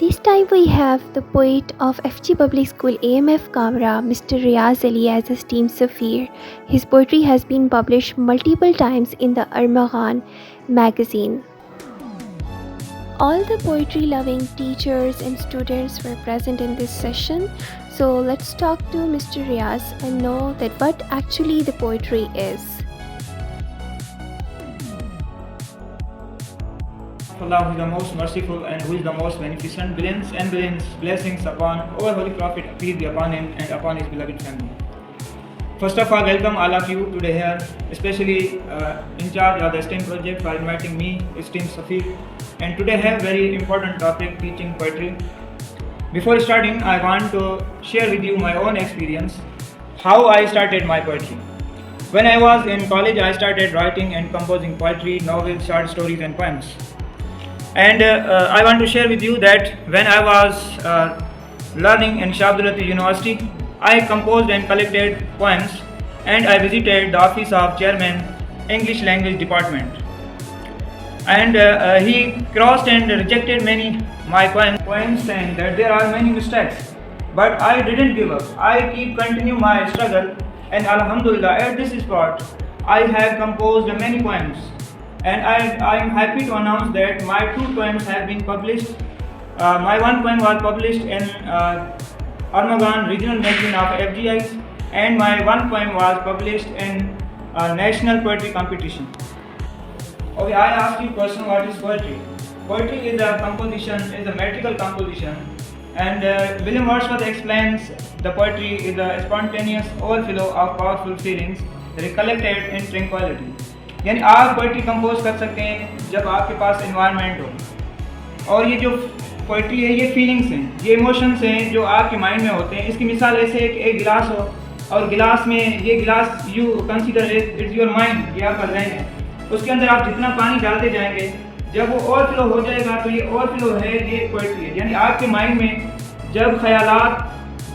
This time we have the poet of FG Public School AMF Kamra, Mr. Riaz Ali as his team Safir. His poetry has been published multiple times in the Armaghan magazine. All the poetry loving teachers and students were present in this session. So let's talk to Mr. Riaz and know that what actually the poetry is. Allah, who is the most merciful and who is the most beneficent, billions and billions blessings upon our Holy Prophet, peace be upon him and upon his beloved family. First of all, welcome all of you today here, especially in charge of the STEM project for inviting me, esteemed Safiq. And today I have very important topic, teaching poetry. Before starting, I want to share with you my own experience, how I started my poetry. When I was in college, I started writing and composing poetry, novels, short stories and poems. And I want to share with you that when I was learning in Shah Abdul Latif University, I composed and collected poems, and I visited the office of Chairman English Language Department. And he crossed and rejected many my poems, saying that there are many mistakes. But I didn't give up. I continue my struggle, and Alhamdulillah, at this spot, I have composed many poems. And I am happy to announce that my 2 poems have been published. My 1 poem was published in Armaghan Regional Magazine of FGI, and my 1 poem was published in National Poetry Competition. Okay, I asked you question, what is poetry? Poetry is a composition, is a metrical composition, and William Wordsworth explains the poetry is a spontaneous overflow of powerful feelings recollected in tranquility. यानी आप poetry compose कर सकते हैं जब आपके पास environment हो, और ये जो पोइट्री है ये फीलिंग्स हैं, ये इमोशंस हैं जो आपके माइंड में होते हैं. इसकी मिसाल ऐसे है कि एक गिलास हो और गिलास में ये गिलास you consider it's your mind, ये आपका जहन है. उसके अंदर आप जितना पानी डालते जाएंगे, जब वो ओवरफ्लो हो जाएगा तो ये ओवरफ्लो है, ये पोइट्री है. यानी आपके माइंड में जब ख्यालात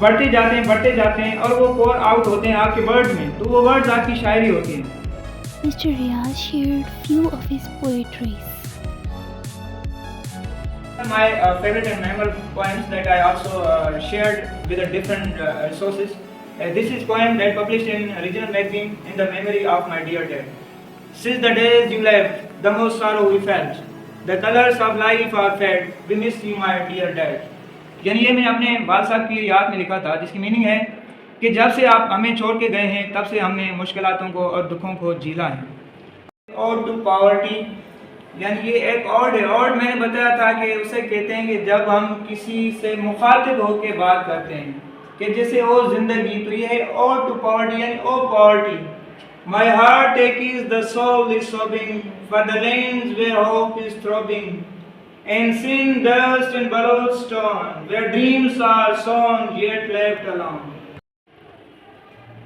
बढ़ते जाते हैं और वो पोर आउट होते हैं आपके वर्ड्स में, तो वो वर्ड्स आपकी शायरी होती है. Mr. Riaz shared few of his poetries. My favorite and memorable poems that I also shared with the different sources. This is poem that published in Regional Magazine in the memory of my dear dad. Since the days you left, the most sorrow we felt. The colors of life are fed. We miss you, my dear dad. यानी ये मैंने अपने वाल साहब की याद में लिखा था, जिसकी मीनिंग है कि जब से आप हमें छोड़ के गए हैं तब से हमने मुश्किलातों को और दुखों को झीला है. और टू पॉवर्टी, यानी ये एक ऑड है. ऑड मैंने बताया था कि उसे कहते हैं कि जब हम किसी से मुखातिब होकर बात करते हैं कि जैसे ओ जिंदगी, तो ये है और टू पॉवर्टी यानी O poverty. My heart aches, the soul is sobbing for the lands where hope is throbbing, and sin dust and borrowed stone where dreams are sown yet left alone.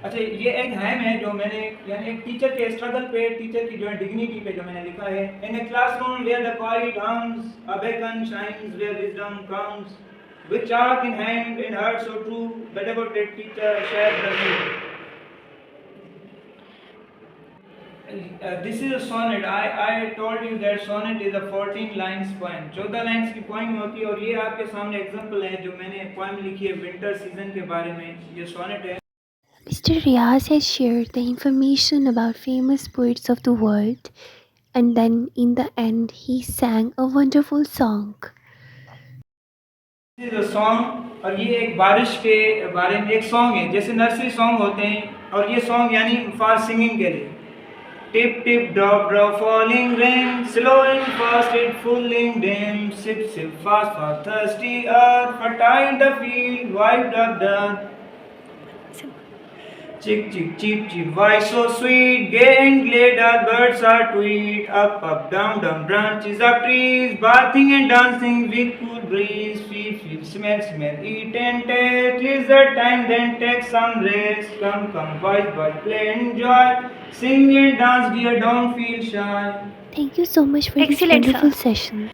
अच्छा, ये एक हैम है जो मैंने यानी एक teacher के स्ट्रगल पे, टीचर की जो है डिग्निटी पे जो मैंने लिखा है. In a classroom where the quiet hums, a beacon shines where wisdom comes, with chalk in hand and heart so true, the devoted teacher shared the view. This is a sonnet. I told you that sonnet is a 14 lines poem. 14 lines की poem होती है, और ये आपके सामने example है जो मैंने पोइम लिखी है विंटर सीजन के बारे में. ये सोनेट है. Mr. Riaz has shared the information about famous poets of the world, and then in the end he sang a wonderful song. This is a song, और ये एक बारिश के बारे में एक सॉन्ग है. जैसे नर्सरी सॉन्ग होते हैं, और ये सॉन्ग यानी फॉर सिंगिंग के लिए. Tip tip drop drop falling rain, slow and fast it falling dim, sip sip fast for thirsty earth, fertile the field, wiped up dirt. Chick chick cheep cheep, why so sweet? Gay and glad our birds are tweet. Up up down down branches of trees, bathing and dancing with cool breeze. Feel feel smell smell, eat and taste. Is the time then take some rest. Come come boys boys, play and enjoy. Sing and dance dear, don't feel shy. Thank you so much for this Excellent, sir. wonderful session.